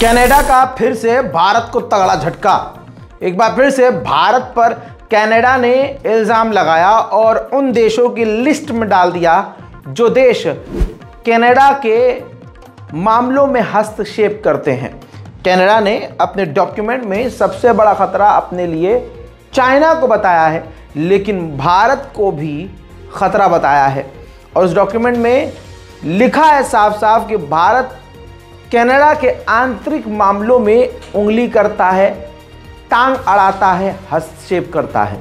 Canada का फिर से भारत को तगड़ा झटका। एक बार फिर से भारत पर कनाडा ने इल्ज़ाम लगाया और उन देशों की लिस्ट में डाल दिया जो देश कनाडा के मामलों में हस्तक्षेप करते हैं। कनाडा ने अपने डॉक्यूमेंट में सबसे बड़ा खतरा अपने लिए चाइना को बताया है, लेकिन भारत को भी खतरा बताया है। और उस डॉक्यूमेंट में लिखा है साफ साफ कि भारत कनाडा के आंतरिक मामलों में उंगली करता है, टांग अड़ाता है, हस्तक्षेप करता है।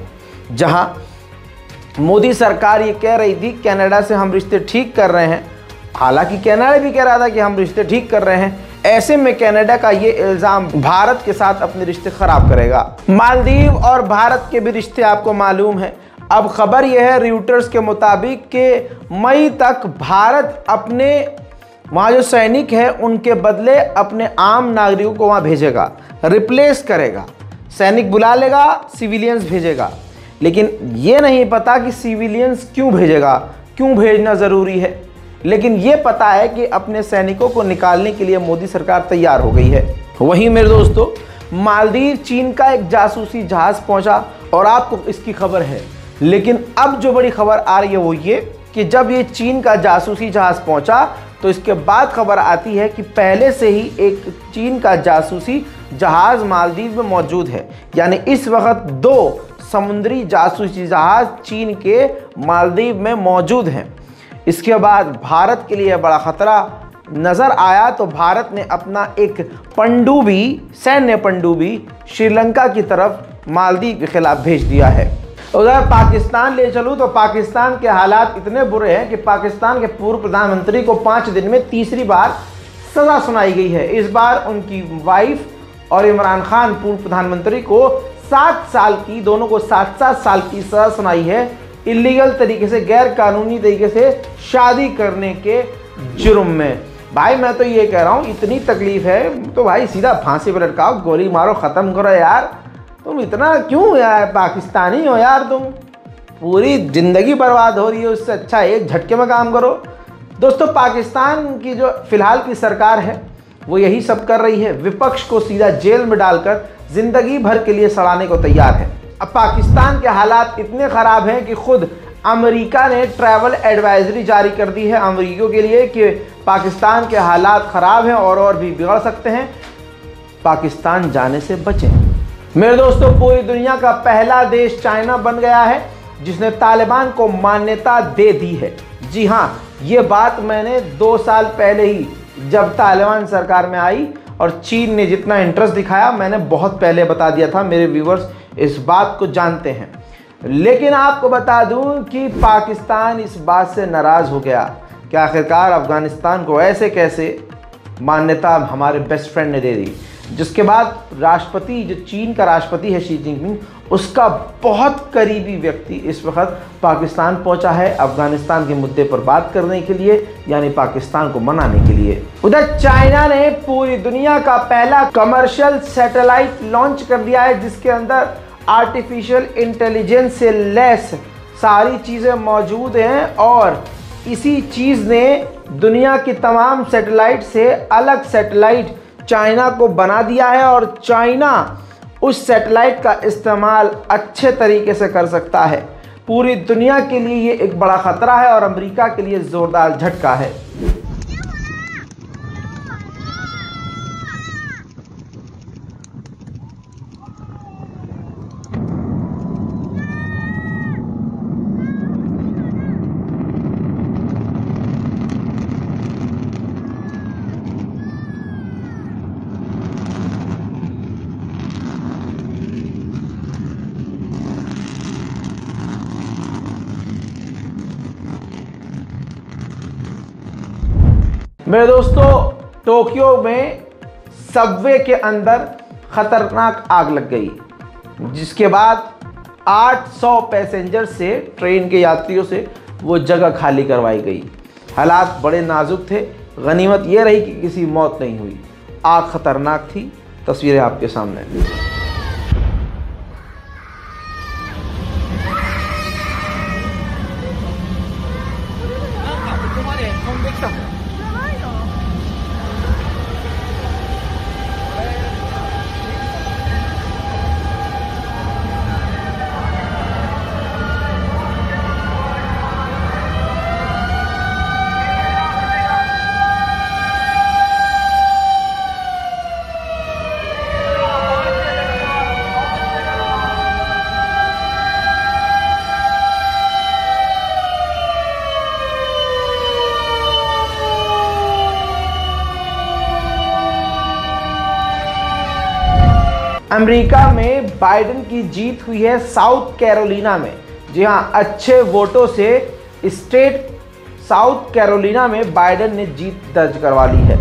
जहां मोदी सरकार ये कह रही थी कनाडा से हम रिश्ते ठीक कर रहे हैं, हालांकि कनाडा भी कह रहा था कि हम रिश्ते ठीक कर रहे हैं, ऐसे में कनाडा का ये इल्ज़ाम भारत के साथ अपने रिश्ते खराब करेगा। मालदीव और भारत के भी रिश्ते आपको मालूम है। अब खबर यह है रॉयटर्स के मुताबिक कि मई तक भारत अपने वहाँ जो सैनिक है उनके बदले अपने आम नागरिकों को वहाँ भेजेगा, रिप्लेस करेगा। सैनिक बुला लेगा, सिविलियंस भेजेगा, लेकिन ये नहीं पता कि सिविलियंस क्यों भेजेगा, क्यों भेजना ज़रूरी है। लेकिन ये पता है कि अपने सैनिकों को निकालने के लिए मोदी सरकार तैयार हो गई है। वहीं मेरे दोस्तों, मालदीव चीन का एक जासूसी जहाज़ पहुंचा और आपको इसकी खबर है। लेकिन अब जो बड़ी खबर आ रही है वो ये कि जब ये चीन का जासूसी जहाज़ पहुंचा तो इसके बाद खबर आती है कि पहले से ही एक चीन का जासूसी जहाज़ मालदीव में मौजूद है। यानी इस वक्त 2 समुद्री जासूसी जहाज़ चीन के मालदीव में मौजूद हैं। इसके बाद भारत के लिए बड़ा ख़तरा नज़र आया तो भारत ने अपना एक पनडुब्बी, सैन्य पनडुब्बी श्रीलंका की तरफ मालदीव के खिलाफ भेज दिया है। उधर पाकिस्तान ले चलूँ तो पाकिस्तान के हालात इतने बुरे हैं कि पाकिस्तान के पूर्व प्रधानमंत्री को 5 दिन में तीसरी बार सज़ा सुनाई गई है। इस बार उनकी वाइफ और इमरान खान पूर्व प्रधानमंत्री को 7 साल की, दोनों को 7-7 साल की सज़ा सुनाई है इलीगल तरीके से, गैर कानूनी तरीके से शादी करने के जुर्म में। भाई मैं तो ये कह रहा हूँ इतनी तकलीफ़ है तो भाई सीधा फांसी पर लटकाओ, गोली मारो, ख़त्म करो यार। तुम इतना क्यों यार पाकिस्तानी हो यार, तुम पूरी ज़िंदगी बर्बाद हो रही है, उससे अच्छा एक झटके में काम करो। दोस्तों, पाकिस्तान की जो फ़िलहाल की सरकार है वो यही सब कर रही है, विपक्ष को सीधा जेल में डालकर ज़िंदगी भर के लिए सड़ाने को तैयार है। अब पाकिस्तान के हालात इतने ख़राब हैं कि खुद अमेरिका ने ट्रैवल एडवाइजरी जारी कर दी है अमेरिकियों के लिए कि पाकिस्तान के हालात ख़राब हैं और भी बिगड़ सकते हैं, पाकिस्तान जाने से बचें। मेरे दोस्तों, पूरी दुनिया का पहला देश चाइना बन गया है जिसने तालिबान को मान्यता दे दी है। जी हाँ, ये बात मैंने 2 साल पहले ही, जब तालिबान सरकार में आई और चीन ने जितना इंटरेस्ट दिखाया, मैंने बहुत पहले बता दिया था। मेरे व्यूवर्स इस बात को जानते हैं। लेकिन आपको बता दूं कि पाकिस्तान इस बात से नाराज़ हो गया कि आखिरकार अफ़गानिस्तान को ऐसे कैसे मान्यता हमारे बेस्ट फ्रेंड ने दे दी। जिसके बाद राष्ट्रपति, जो चीन का राष्ट्रपति है शी जिनपिंग, उसका बहुत करीबी व्यक्ति इस वक्त पाकिस्तान पहुंचा है अफ़गानिस्तान के मुद्दे पर बात करने के लिए, यानी पाकिस्तान को मनाने के लिए। उधर चाइना ने पूरी दुनिया का पहला कमर्शियल सैटेलाइट लॉन्च कर दिया है जिसके अंदर आर्टिफिशियल इंटेलिजेंस से लैस सारी चीज़ें मौजूद हैं और इसी चीज़ ने दुनिया की तमाम सैटेलाइट से अलग सैटेलाइट चाइना को बना दिया है और चाइना उस सैटेलाइट का इस्तेमाल अच्छे तरीके से कर सकता है। पूरी दुनिया के लिए ये एक बड़ा ख़तरा है और अमेरिका के लिए ज़ोरदार झटका है। मेरे दोस्तों, टोक्यो में सबवे के अंदर खतरनाक आग लग गई, जिसके बाद 800 पैसेंजर से, ट्रेन के यात्रियों से वो जगह खाली करवाई गई। हालात बड़े नाजुक थे। गनीमत ये रही कि किसी मौत नहीं हुई। आग खतरनाक थी। तस्वीरें आपके सामने। अमेरिका में बाइडेन की जीत हुई है साउथ कैरोलिना में। जी हां, अच्छे वोटों से स्टेट साउथ कैरोलिना में बाइडेन ने जीत दर्ज करवा ली है।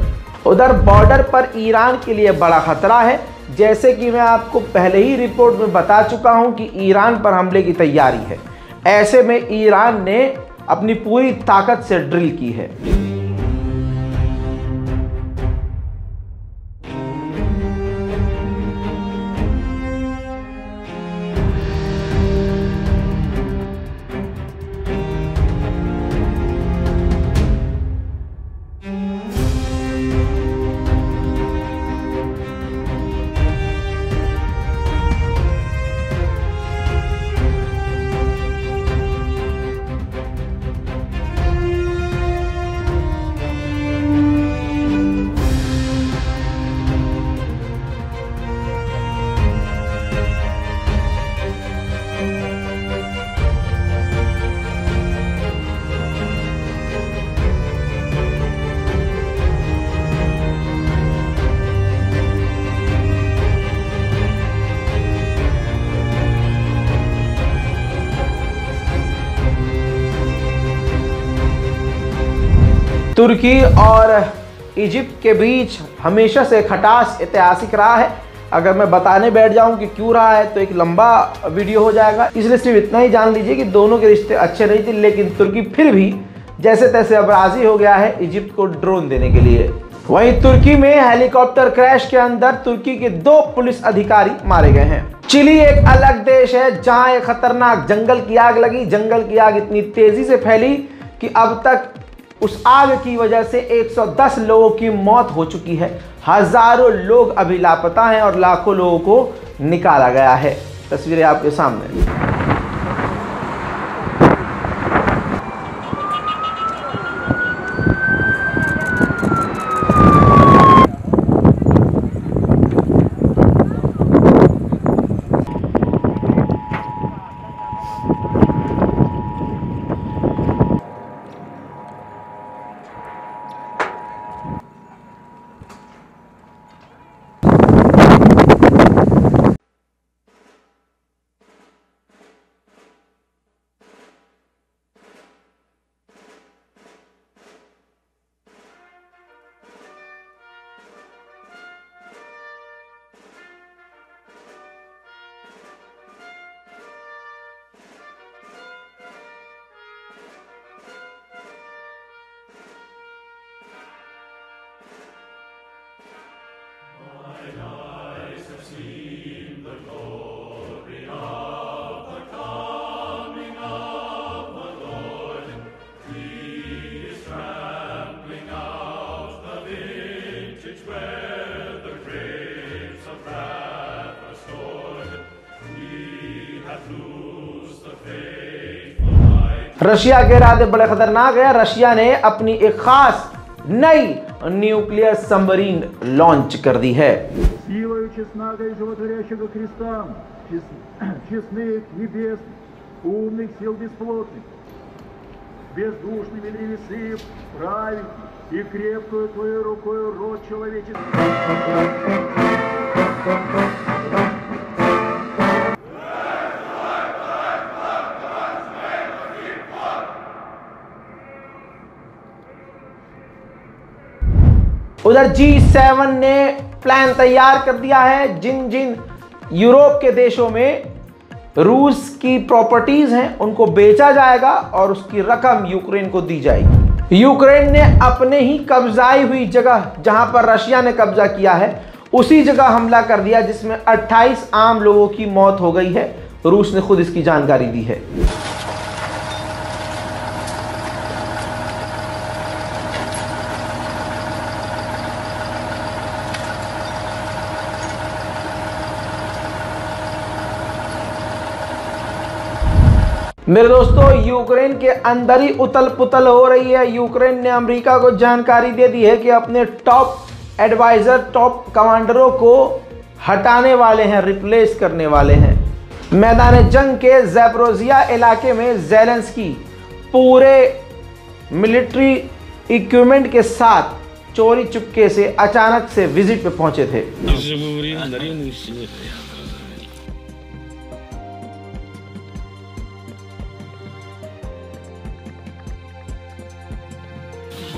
उधर बॉर्डर पर ईरान के लिए बड़ा खतरा है। जैसे कि मैं आपको पहले ही रिपोर्ट में बता चुका हूं कि ईरान पर हमले की तैयारी है। ऐसे में ईरान ने अपनी पूरी ताकत से ड्रिल की है। तुर्की और इजिप्ट के बीच हमेशा से खटास ऐतिहासिक रहा है। अगर मैं बताने बैठ जाऊं कि क्यों रहा है तो एक लंबा वीडियो हो जाएगा, इसलिए सिर्फ इतना ही जान लीजिए कि दोनों के रिश्ते अच्छे नहीं थे, लेकिन तुर्की फिर भी जैसे तैसे अब राजी हो गया है इजिप्ट को ड्रोन देने के लिए। वहीं तुर्की में हेलीकॉप्टर क्रैश के अंदर तुर्की के 2 पुलिस अधिकारी मारे गए हैं। चिली एक अलग देश है जहां एक खतरनाक जंगल की आग लगी। जंगल की आग इतनी तेजी से फैली कि अब तक उस आग की वजह से 110 लोगों की मौत हो चुकी है। हजारों लोग अभी लापता हैं और लाखों लोगों को निकाला गया है। तस्वीरें आपके सामने। रशिया के इरादे बड़े खतरनाक है। रशिया ने अपनी एक खास नई न्यूक्लियर सबमरीन लॉन्च कर दी है। उधर G7 ने प्लान तैयार कर दिया है। जिन जिन यूरोप के देशों में रूस की प्रॉपर्टीज हैं उनको बेचा जाएगा और उसकी रकम यूक्रेन को दी जाएगी। यूक्रेन ने अपने ही कब्जाई हुई जगह जहां पर रशिया ने कब्जा किया है उसी जगह हमला कर दिया, जिसमें 28 आम लोगों की मौत हो गई है। रूस ने खुद इसकी जानकारी दी है। मेरे दोस्तों, यूक्रेन के अंदर ही उतल पुतल हो रही है। यूक्रेन ने अमेरिका को जानकारी दे दी है कि अपने टॉप एडवाइजर, टॉप कमांडरों को हटाने वाले हैं, रिप्लेस करने वाले हैं। मैदान जंग के ज़ैपोरिज़िया इलाके में ज़ेलेंस्की पूरे मिलिट्री इक्विपमेंट के साथ चोरी चुपके से अचानक से विजिट पे पहुंचे थे।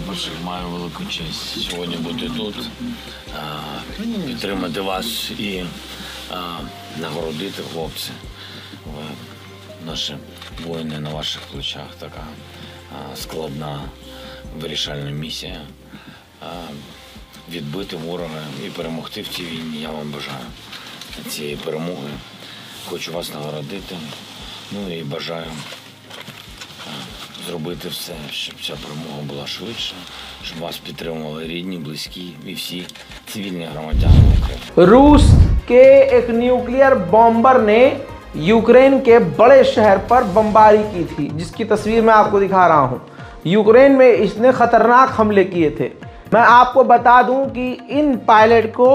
по-перше, маю велику честь сьогодні бути тут, підтримати вас і нагородити, хлопці. Ви, наші воїни, на ваших плечах така складна вирішальна місія. Відбити ворога і перемогти в цій війні. Я вам бажаю цієї перемоги. Хочу вас нагородити. Ну і бажаю зробити все, щоб ця перемога була швидше, щоб вас підтримували рідні, близькі і всі цивільні громадяни України. रूस के एक न्यूक्लियर बॉम्बर ने यूक्रेन के बड़े शहर पर बमबारी की थी, जिसकी तस्वीर मैं आपको दिखा रहा हूं। यूक्रेन में इसने खतरनाक हमले किए थे। मैं आपको बता दूं कि इन पायलट को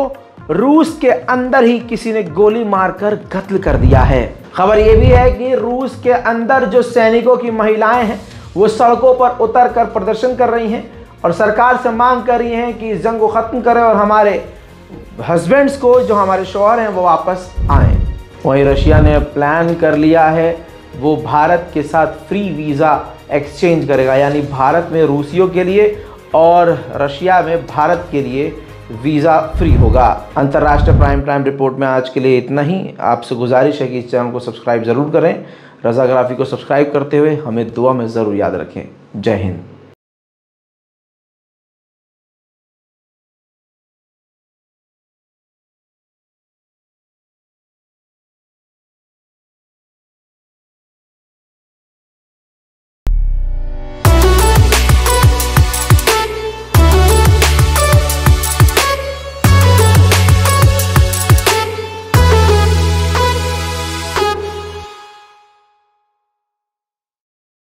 रूस के अंदर ही किसी ने गोली मारकर कत्ल कर दिया है। खबर यह भी है कि रूस के अंदर जो सैनिकों की महिलाएं हैं वो सड़कों पर उतरकर प्रदर्शन कर रही हैं और सरकार से मांग कर रही हैं कि इस जंग को ख़त्म करें और हमारे हस्बैंड्स को, जो हमारे शौहर हैं, वो वापस आएँ। वहीं रशिया ने प्लान कर लिया है वो भारत के साथ फ्री वीज़ा एक्सचेंज करेगा, यानी भारत में रूसियों के लिए और रशिया में भारत के लिए वीज़ा फ्री होगा। अंतर्राष्ट्रीय प्राइम टाइम रिपोर्ट में आज के लिए इतना ही। आपसे गुजारिश है कि इस चैनल को सब्सक्राइब ज़रूर करें। रज़ाग्राफी को सब्सक्राइब करते हुए हमें दुआ में ज़रूर याद रखें। जय हिंद।